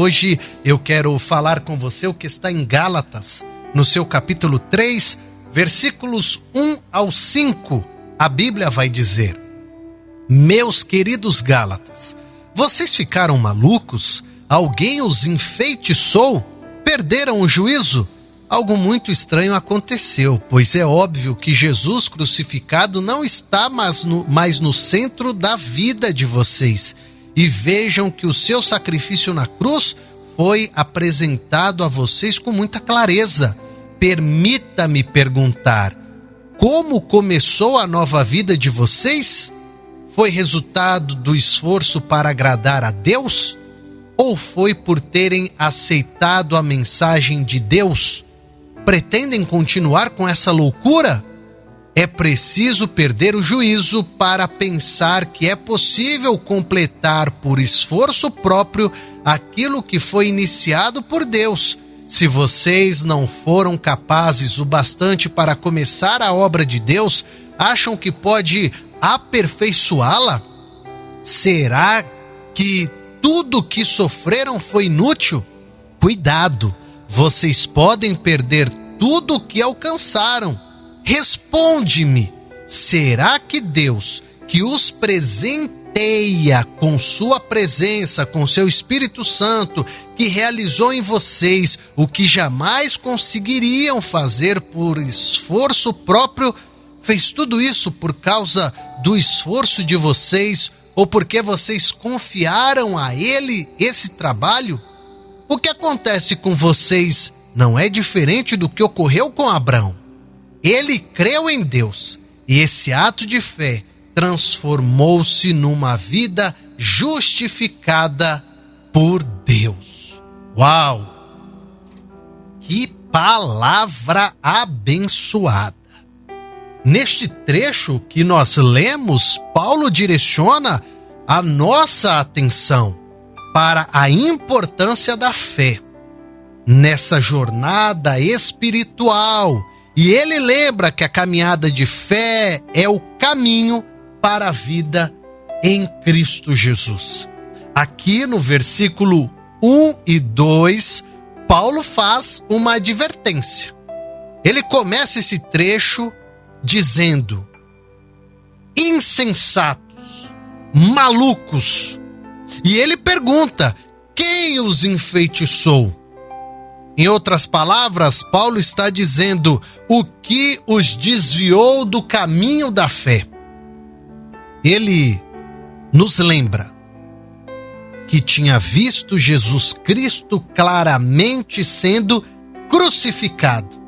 Hoje eu quero falar com você o que está em Gálatas, no seu capítulo 3, versículos 1 ao 5. A Bíblia vai dizer: Meus queridos Gálatas, vocês ficaram malucos? Alguém os enfeitiçou? Perderam o juízo? Algo muito estranho aconteceu, pois é óbvio que Jesus crucificado não está mais no centro da vida de vocês. E vejam que o seu sacrifício na cruz foi apresentado a vocês com muita clareza. Permita-me perguntar: como começou a nova vida de vocês? Foi resultado do esforço para agradar a Deus? Ou foi por terem aceitado a mensagem de Deus? Pretendem continuar com essa loucura? É preciso perder o juízo para pensar que é possível completar por esforço próprio aquilo que foi iniciado por Deus. Se vocês não foram capazes o bastante para começar a obra de Deus, acham que pode aperfeiçoá-la? Será que tudo que sofreram foi inútil? Cuidado, vocês podem perder tudo o que alcançaram. Responde-me, será que Deus, que os presenteia com sua presença, com seu Espírito Santo, que realizou em vocês o que jamais conseguiriam fazer por esforço próprio, fez tudo isso por causa do esforço de vocês ou porque vocês confiaram a Ele esse trabalho? O que acontece com vocês não é diferente do que ocorreu com Abraão. Ele creu em Deus e esse ato de fé transformou-se numa vida justificada por Deus. Uau! Que palavra abençoada! Neste trecho que nós lemos, Paulo direciona a nossa atenção para a importância da fé nessa jornada espiritual. E ele lembra que a caminhada de fé é o caminho para a vida em Cristo Jesus. Aqui no versículo 1 e 2, Paulo faz uma advertência. Ele começa esse trecho dizendo: insensatos, malucos. E ele pergunta: quem os enfeitiçou? Em outras palavras, Paulo está dizendo o que os desviou do caminho da fé. Ele nos lembra que tinha visto Jesus Cristo claramente sendo crucificado.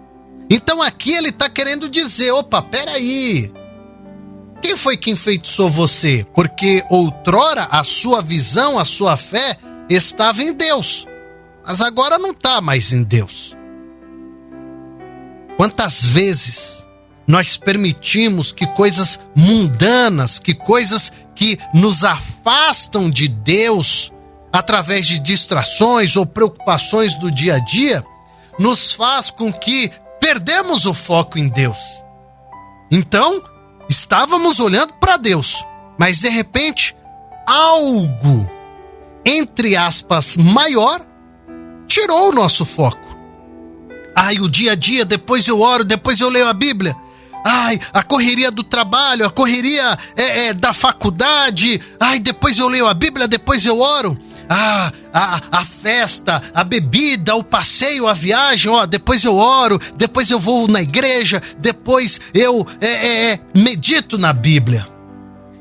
Então aqui ele está querendo dizer: opa, peraí, quem foi que enfeitiçou você? Porque outrora a sua visão, a sua fé estava em Deus. Mas agora não está mais em Deus. Quantas vezes nós permitimos que coisas mundanas, que coisas que nos afastam de Deus, através de distrações ou preocupações do dia a dia, nos faz com que perdemos o foco em Deus. Então, estávamos olhando para Deus, mas de repente, algo, entre aspas, maior, tirou o nosso foco. Ai, o dia a dia, depois eu oro, depois eu leio a Bíblia. Ai, a correria do trabalho, a correria da faculdade. Ai, depois eu leio a Bíblia, depois eu oro. A festa, a bebida, o passeio, a viagem, depois eu oro, depois eu vou na igreja, depois eu medito na Bíblia.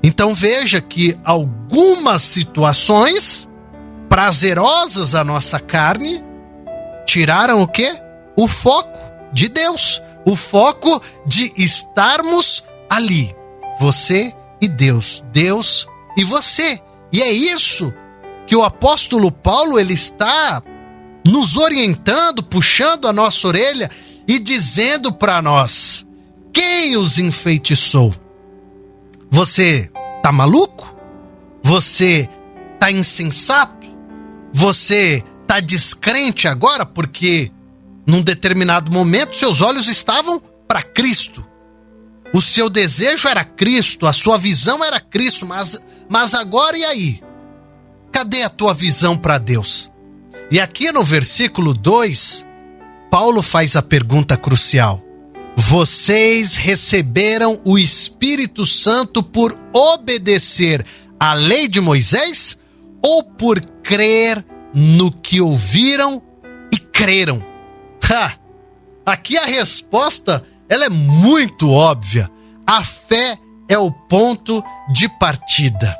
Então veja que algumas situações prazerosas à nossa carne tiraram o quê? O foco de Deus, o foco de estarmos ali, você e Deus, Deus e você. E é isso que o apóstolo Paulo ele está nos orientando, puxando a nossa orelha e dizendo para nós: quem os enfeitiçou? Você tá maluco? Você tá insensato? Você tá descrente agora porque num determinado momento seus olhos estavam para Cristo. O seu desejo era Cristo, a sua visão era Cristo, mas agora e aí? Cadê a tua visão para Deus? E aqui no versículo 2, Paulo faz a pergunta crucial: vocês receberam o Espírito Santo por obedecer à lei de Moisés ou por crer no que ouviram e creram? Aqui a resposta ela é muito óbvia. A fé é o ponto de partida.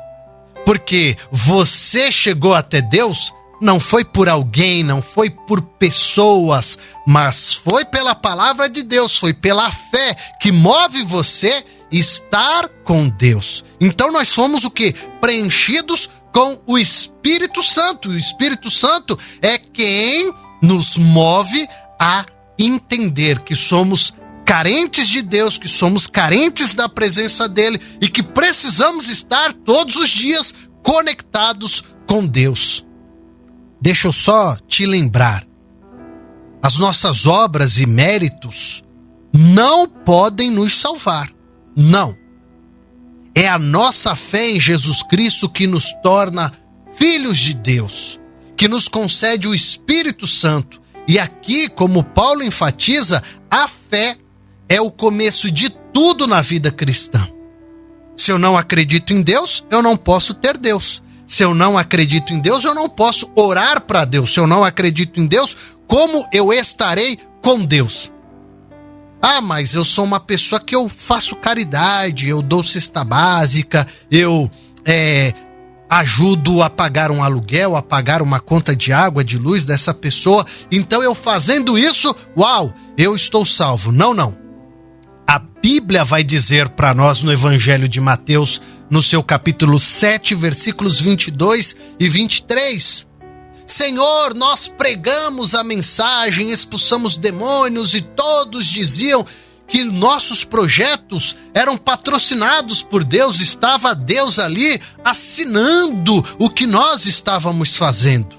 Porque você chegou até Deus não foi por alguém, não foi por pessoas, mas foi pela palavra de Deus, foi pela fé que move você estar com Deus. Então nós somos o quê? Preenchidos com o Espírito Santo. O Espírito Santo é quem nos move a entender que somos carentes de Deus, que somos carentes da presença dele e que precisamos estar todos os dias conectados com Deus. Deixa eu só te lembrar, as nossas obras e méritos não podem nos salvar, não. É a nossa fé em Jesus Cristo que nos torna filhos de Deus, que nos concede o Espírito Santo. E aqui, como Paulo enfatiza, a fé é o começo de tudo na vida cristã. Se eu não acredito em Deus, eu não posso ter Deus. Se eu não acredito em Deus, eu não posso orar para Deus. Se eu não acredito em Deus, como eu estarei com Deus? Mas eu sou uma pessoa que eu faço caridade, eu dou cesta básica, eu ajudo a pagar um aluguel, a pagar uma conta de água, de luz dessa pessoa. Então eu fazendo isso, eu estou salvo. Não. A Bíblia vai dizer para nós no Evangelho de Mateus, no seu capítulo 7, versículos 22 e 23. Senhor, nós pregamos a mensagem, expulsamos demônios e todos diziam que nossos projetos eram patrocinados por Deus, estava Deus ali assinando o que nós estávamos fazendo.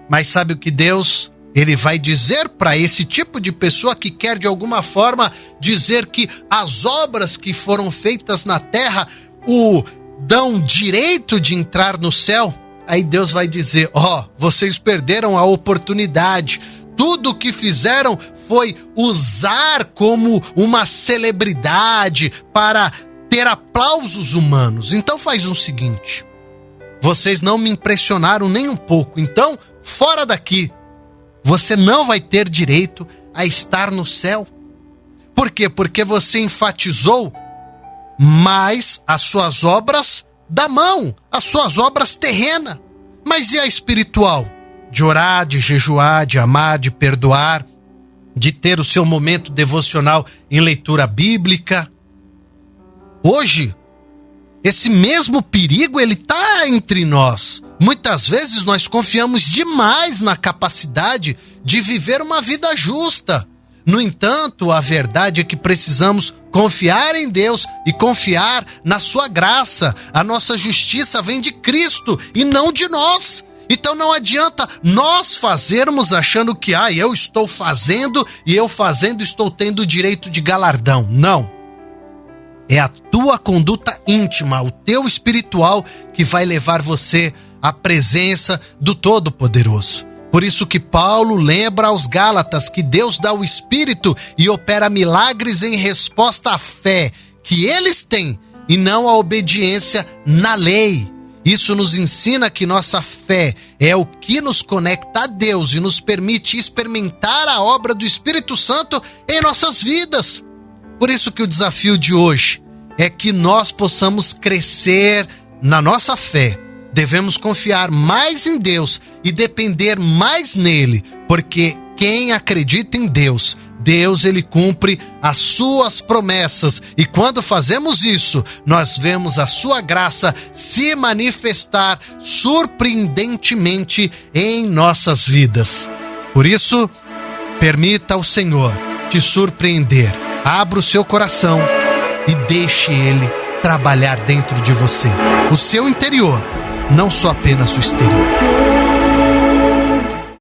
Mas sabe o que Deus, ele vai dizer para esse tipo de pessoa que quer de alguma forma dizer que as obras que foram feitas na terra o dão direito de entrar no céu? Aí Deus vai dizer, vocês perderam a oportunidade. Tudo o que fizeram foi usar como uma celebridade para ter aplausos humanos. Então faz o seguinte, vocês não me impressionaram nem um pouco, então fora daqui. Você não vai ter direito a estar no céu. Por quê? Porque você enfatizou mais as suas obras da mão, as suas obras terrenas. Mas e a espiritual? De orar, de jejuar, de amar, de perdoar, de ter o seu momento devocional em leitura bíblica. Hoje, esse mesmo perigo, ele está entre nós. Muitas vezes nós confiamos demais na capacidade de viver uma vida justa. No entanto, a verdade é que precisamos confiar em Deus e confiar na sua graça. A nossa justiça vem de Cristo e não de nós. Então não adianta nós fazermos achando que eu estou fazendo e eu fazendo estou tendo o direito de galardão. Não. É a tua conduta íntima, o teu espiritual que vai levar você à presença do Todo-Poderoso. Por isso que Paulo lembra aos Gálatas que Deus dá o Espírito e opera milagres em resposta à fé que eles têm e não à obediência na lei. Isso nos ensina que nossa fé é o que nos conecta a Deus e nos permite experimentar a obra do Espírito Santo em nossas vidas. Por isso que o desafio de hoje é que nós possamos crescer na nossa fé. Devemos confiar mais em Deus e depender mais nele, porque quem acredita em Deus, Deus ele cumpre as suas promessas. E quando fazemos isso, nós vemos a sua graça se manifestar surpreendentemente em nossas vidas. Por isso, permita ao Senhor te surpreender. Abra o seu coração e deixe ele trabalhar dentro de você, o seu interior, não só apenas o exterior.